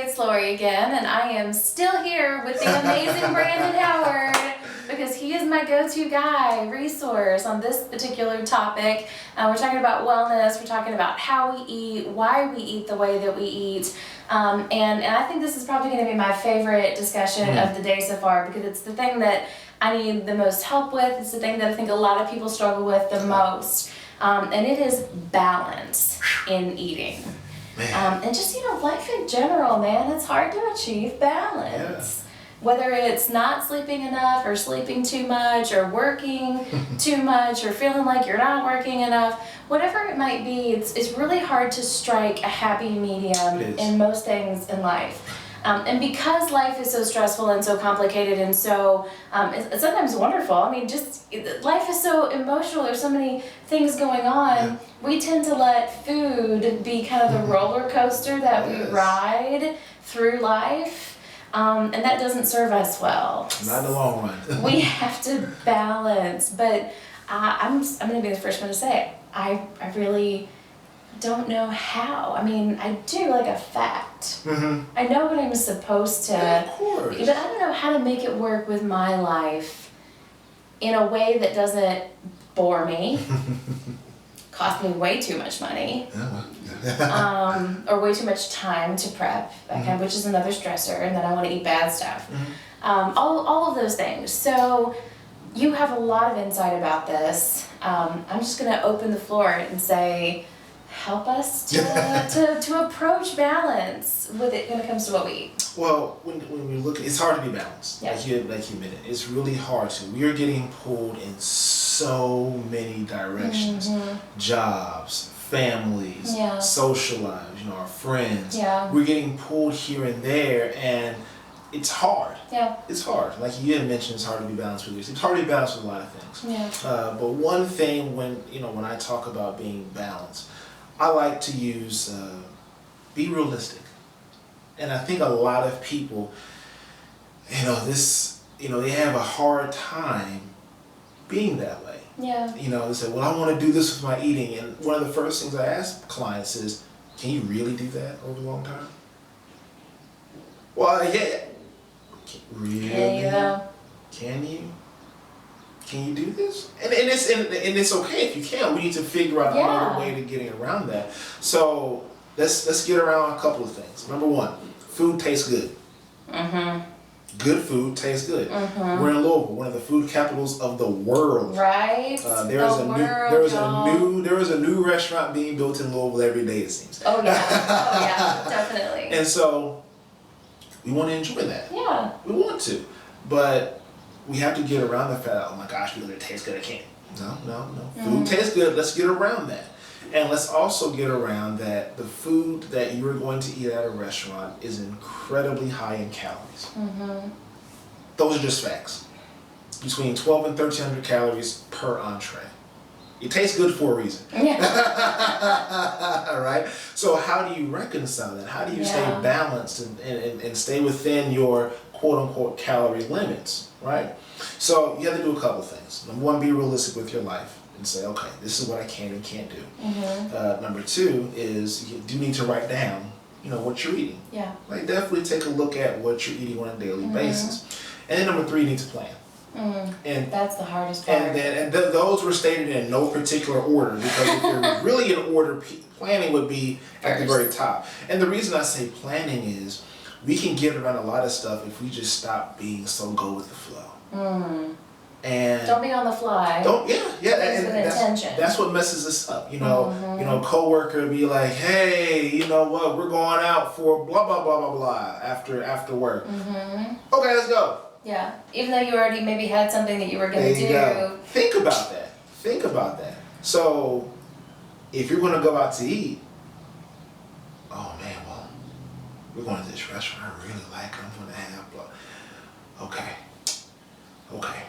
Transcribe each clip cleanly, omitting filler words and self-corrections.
It's Lori again, and I am still here with the amazing Brandon Howard because he is my go-to guy, resource on this particular topic. We're talking about wellness, we're talking about how we eat, why we eat the way that we eat, and I think this is probably going to be my favorite discussion of the day so far because it's the thing that I need the most help with. It's the thing that I think a lot of people struggle with the most, and it is balance in eating. And just, life in general, man, it's hard to achieve balance. Yeah. Whether it's not sleeping enough or sleeping too much or working too much or feeling like you're not working enough, whatever it might be, it's really hard to strike a happy medium in most things in life. And because life is so stressful and so complicated and so it's sometimes wonderful, life is so emotional, there's so many things going on, we tend to let food be kind of the roller coaster that we ride through life, and that doesn't serve us well. Not in the long run. We have to balance, but I'm going to be the first one to say, I really don't know how. I do like a fact. I know what I'm supposed to, of course, but I don't know how to make it work with my life in a way that doesn't bore me, cost me way too much money, or way too much time to prep, which is another stressor, and then I want to eat bad stuff. All of those things. So you have a lot of insight about this. I'm just going to open the floor and say, help us to approach balance with it when it comes to what we eat. Well, when we look, it's hard to be balanced. Yeah. Like you admitted, it's really hard to. We are getting pulled in so many directions: jobs, families, social lives. Our friends. Yeah. We're getting pulled here and there, and it's hard. Yeah. It's hard. Like you had mentioned, it's hard to be balanced with this. It's hard to be balanced with a lot of things. Yeah. But one thing when I talk about being balanced, I like to use be realistic. And I think a lot of people, they have a hard time being that way. Yeah. They say, well, I want to do this with my eating. And one of the first things I ask clients is, can you really do that over a long time? Well, yeah. Really? Yeah. Can you? Can you do this? And it's okay if you can. We need to figure out another way to getting around that. So let's get around a couple of things. Number one, food tastes good. Good food tastes good. We're in Louisville, one of the food capitals of the world. Right. There is a new restaurant being built in Louisville every day, it seems. Oh yeah, definitely. And so we want to enjoy that. Yeah. We want to, but we have to get around the fact, oh my gosh, because it tastes good, I can't. No. Food tastes good, let's get around that. And let's also get around that the food that you're going to eat at a restaurant is incredibly high in calories. Those are just facts. Between 1,200 and 1,300 calories per entree. It tastes good for a reason. Yeah. Right? So how do you reconcile that? How do you stay balanced and stay within your quote-unquote calorie limits, right? So you have to do a couple things. Number one, be realistic with your life and say, okay, this is what I can and can't do. Number two is you do need to write down, what you're eating. Yeah. Like definitely take a look at what you're eating on a daily basis. And then number three, you need to plan. And that's the hardest part. And those were stated in no particular order because if you're really in order, planning would be at the very top. And the reason I say planning is we can get around a lot of stuff if we just stop being so go with the flow. And don't be on the fly. That's what messes us up. Coworker be like, hey, you know what? We're going out for blah blah blah blah blah after work. Okay, let's go. Yeah, even though you already maybe had something that you were going to do. Go. Think about that. So, if you're going to go out to eat, oh man, well, we're going to this restaurant I really like. I'm going to have blah. Okay.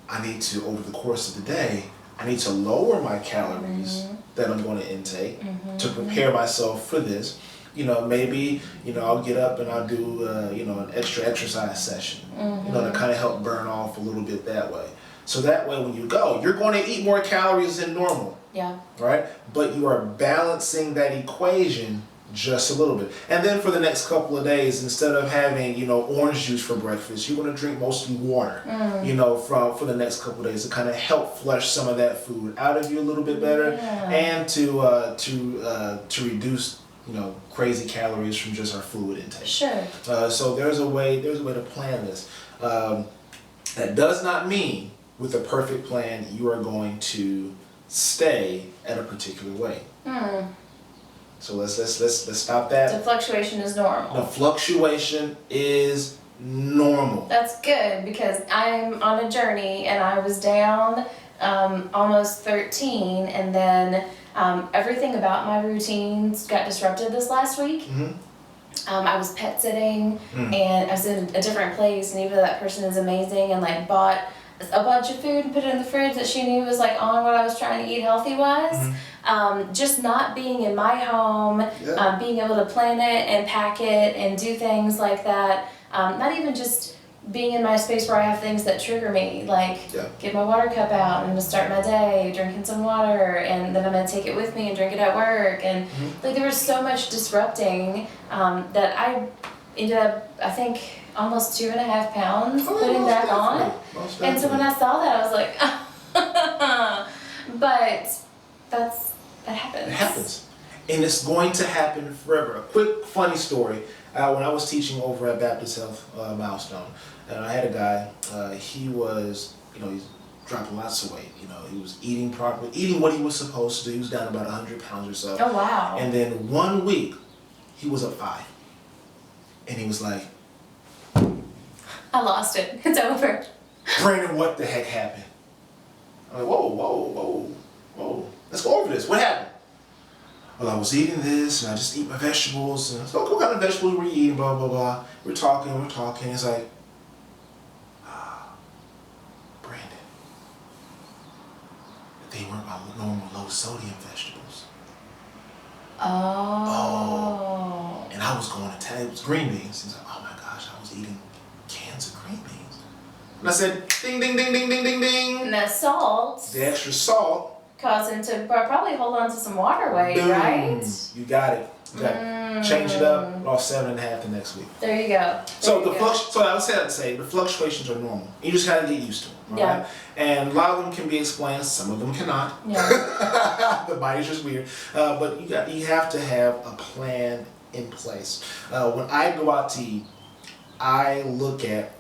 I need to, over the course of the day, I need to lower my calories that I'm going to intake to prepare myself for this. Maybe, I'll get up and I'll do, an extra exercise session, to kind of help burn off a little bit that way. So that way when you go, you're going to eat more calories than normal. Yeah. Right? But you are balancing that equation Just a little bit. And then for the next couple of days, instead of having, orange juice for breakfast, you're going to drink mostly water, for the next couple of days to kind of help flush some of that food out of you a little bit better, and to reduce, crazy calories from just our fluid intake. Sure. So there's a way to plan this. That does not mean with a perfect plan you are going to stay at a particular way. So let's stop that. The fluctuation is normal. The fluctuation is normal. That's good, because I'm on a journey and I was down almost 13, and then everything about my routines got disrupted this last week. I was pet sitting and I was in a different place, and even though that person is amazing and like bought a bunch of food and put it in the fridge that she knew was like on what I was trying to eat healthy wise. Just not being in my home, being able to plan it and pack it and do things like that. Not even just being in my space where I have things that trigger me, like get my water cup out and just start my day drinking some water, and then I'm gonna take it with me and drink it at work. And like there was so much disrupting that I ended up, I think, almost 2.5 pounds putting back on. And so when I saw that, I was like, but that happens. It happens. And it's going to happen forever. A quick funny story. When I was teaching over at Baptist Health Milestone, and I had a guy, he was, he's dropping lots of weight. He was eating properly, eating what he was supposed to do. He was down about 100 pounds or so. Oh, wow. And then 1 week, he was up 5. And he was like, I lost it. It's over. Brandon, what the heck happened? I'm like, whoa. Let's go over this. What happened? Well, I was eating this, and I just eat my vegetables. And so, what kind of vegetables were you eating? Blah, blah, blah. We're talking. It's like, Brandon, they weren't my normal low sodium vegetables. Oh. And I was going to tell him it was green beans. He's like, oh my gosh, I was eating cans of green beans. And I said, ding, ding, ding, ding, ding, ding, ding. And that salt. The extra salt. Caused him to probably hold on to some water weight, Boom. right? You got it. Change it up, lost 7.5 the next week. There you go. So I would say the fluctuations are normal. You just gotta get used to them. Right? And a lot of them can be explained, some of them cannot. Yeah. The body's just weird. But you have to have a plan in place. When I go out to eat, I look at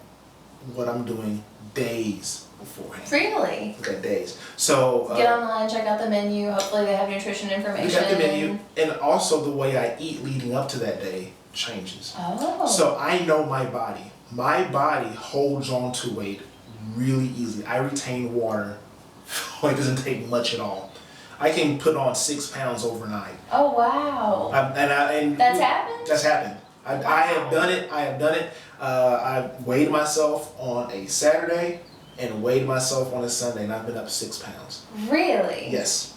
what I'm doing days beforehand. Really? Look at days. So get online, check out the menu. Hopefully they have nutrition information. You got the menu, and also the way I eat leading up to that day changes. Oh. So I know my body. My body holds on to weight really easily. I retain water. It doesn't take much at all. I can put on 6 pounds overnight. Oh wow. That's happened? That's happened. I have done it. I weighed myself on a Saturday and weighed myself on a Sunday, and I've been up 6 pounds. Really? Yes.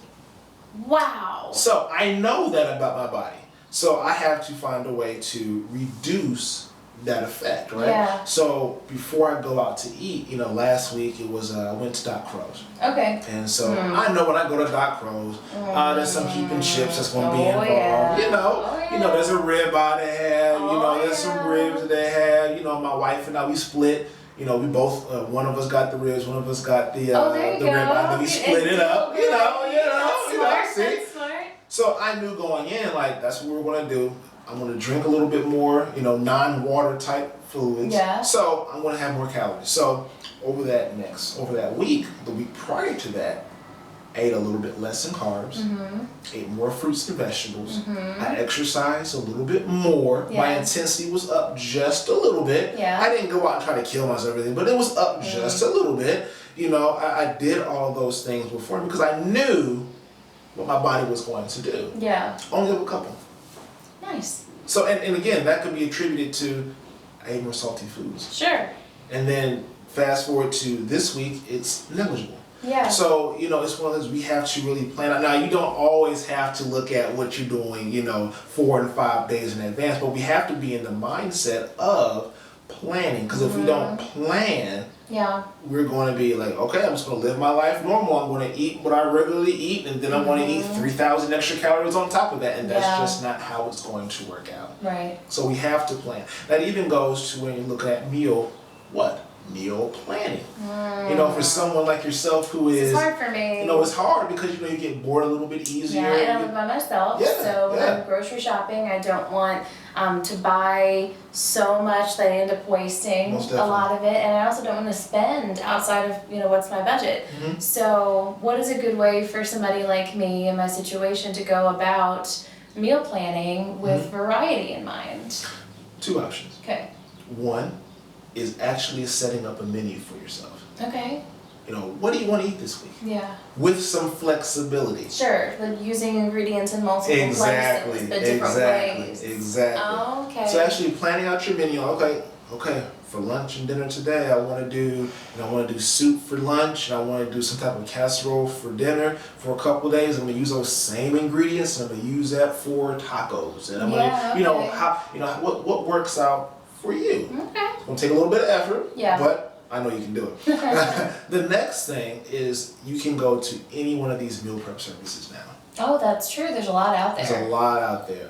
Wow. So I know that about my body. So I have to find a way to reduce that effect, right? Yeah. So before I go out to eat, last week it was I went to Doc Crow's. Okay. And so I know when I go to Doc Crow's, there's some heaping and chips that's going to be involved. Yeah. There's a rib-eye they have. There's some ribs that they have. My wife and I, we split. We both, one of us got the ribs, one of us got the rib-eye, then we split it up. That's smart. So I knew going in, like, that's what we're going to do. I'm going to drink a little bit more, non-water type fluids. Yeah. So I'm going to have more calories. So over that week, the week prior to that, I ate a little bit less in carbs, ate more fruits and vegetables. I exercised a little bit more. Yes. My intensity was up just a little bit. Yeah. I didn't go out and try to kill myself or anything, but it was up just a little bit. I did all of those things before because I knew what my body was going to do. Yeah. Only a couple. Nice. So, and again, that could be attributed to I ate more salty foods. Sure. And then fast forward to this week, it's negligible. Yeah. So, it's one of those we have to really plan out. Now, you don't always have to look at what you're doing, 4 and 5 days in advance, but we have to be in the mindset of planning. Because if we don't plan, Yeah. we're going to be like, okay, I'm just going to live my life normal. I'm going to eat what I regularly eat, and then I'm going to eat 3,000 extra calories on top of that. And that's just not how it's going to work out. Right. So we have to plan. That even goes to when you look at meal planning. You know, for someone like yourself who is, it's hard for me. You know, it's hard because, you know, you get bored a little bit easier. Yeah, and I live by myself, so when I'm grocery shopping, I don't want to buy so much that I end up wasting a lot of it, and I also don't want to spend outside of, you know, what's my budget. So what is a good way for somebody like me in my situation to go about meal planning with variety in mind? 2 options. Okay. One is actually setting up a menu for yourself. Okay. You know, what do you want to eat this week? Yeah. With some flexibility. Sure, like using ingredients in multiple places, but different ways. Exactly. Oh, okay. So actually planning out your menu. Okay, for lunch and dinner today, I want to do soup for lunch, and I want to do some type of casserole for dinner. For a couple of days, I'm going to use those same ingredients, and I'm going to use that for tacos. And I'm going to, what works out for you. Okay. It's going to take a little bit of effort, yeah. but I know you can do it. The next thing is you can go to any one of these meal prep services now. Oh, that's true. There's a lot out there. There's a lot out there.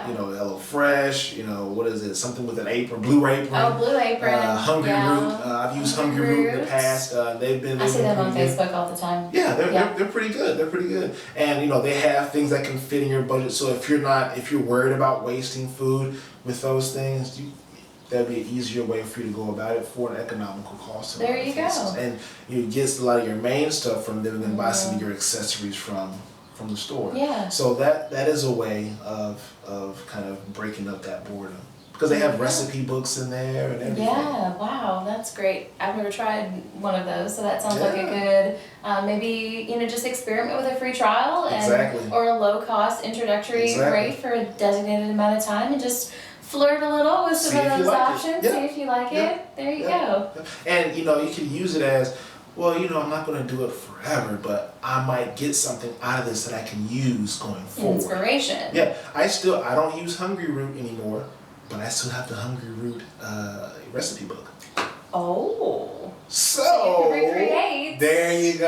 You know, HelloFresh, you know, what is it? Something with an apron, Blue Apron. Oh, Blue Apron. Hungry Root. I've used Hungry Root in the past. I see them on Facebook all the time. Yeah, they're pretty good. They're pretty good. And, you know, they have things that can fit in your budget. So if you're worried about wasting food with those things, that'd be an easier way for you to go about it for an economical cost. There you go. And you get a lot of your main stuff from them and then buy some of your accessories from the store. Yeah. So that is a way of kind of breaking up that boredom. Because they have recipe books in there and everything. Yeah, wow, that's great. I've never tried one of those, so that sounds like a good, maybe, you know, just experiment with a free trial or a low-cost introductory rate for a designated amount of time and just flirt a little with some of those options, see if you like it. There you go. And, you know, you can use it as, well, you know, I'm not going to do it forever, but I might get something out of this that I can use going forward. Inspiration. Yeah, I don't use Hungry Root anymore, but I still have the Hungry Root recipe book. Oh. So you can recreate. There you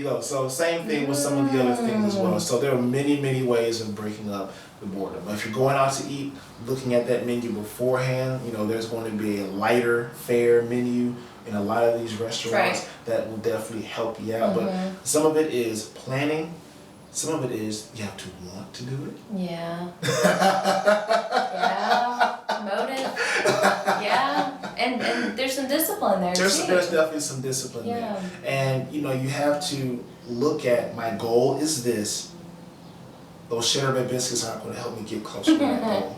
go. So same thing with some of the other things as well. So there are many, many ways of breaking up the boredom. But if you're going out to eat, looking at that menu beforehand, you know, there's going to be a lighter fare menu in a lot of these restaurants that will definitely help you out. But some of it is planning. Some of it is you have to want to do it. Yeah. Motive. Yeah. And there's some discipline there too. There's definitely some discipline there. And, you know, you have to look at, my goal is this. Those cheddar bay biscuits aren't going to help me get closer to that goal.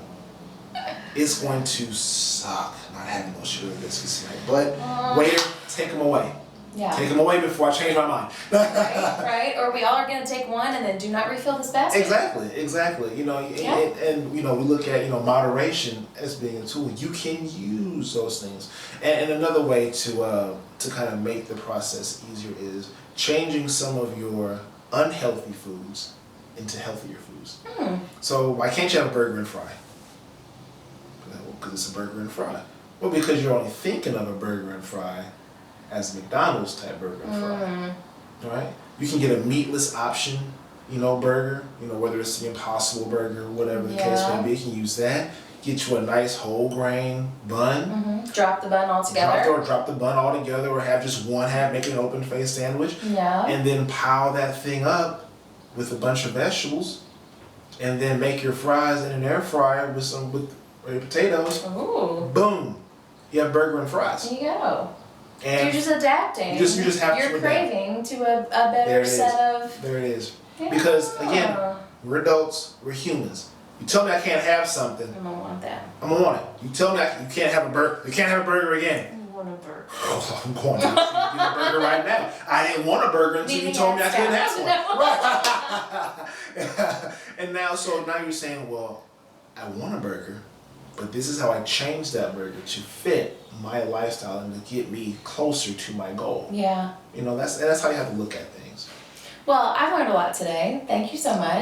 It's going to suck not having those cheddar biscuits tonight. But waiter, take them away. Yeah. Take them away before I change my mind. right. Or we all are going to take one and then do not refill this basket. Exactly. You know, and you know, we look at, you know, moderation as being a tool. You can use those things. And another way to kind of make the process easier is changing some of your unhealthy foods into healthier foods. So why can't you have a burger and fry? Because it's a burger and fry. Well, because you're only thinking of a burger and fry as a McDonald's type burger and fry. Right? You can get a meatless option, you know, burger, you know, whether it's the Impossible Burger, whatever the case may be, you can use that. Get you a nice whole grain bun. Drop the bun all together. Drop the bun all together, or have just one half, make an open faced sandwich. Yeah. And then pile that thing up with a bunch of vegetables, and then make your fries in an air fryer with potatoes. Ooh. Boom. You have burger and fries. There you go. And you're just adapting. You just have You're to craving to a better set of... There it is. Yeah. Because, again, we're adults, we're humans. You tell me I can't have something. I'm gonna want that. I'm gonna want it. You tell me you can't have a burger. You can't have a burger again. I want a burger. Oh, I'm going to get a burger right now. I didn't want a burger until you told me I couldn't have one. Right. And now you're saying, well, I want a burger, but this is how I changed that burger to fit my lifestyle and to get me closer to my goal. Yeah. You know, that's how you have to look at things. Well, I've learned a lot today. Thank you so much.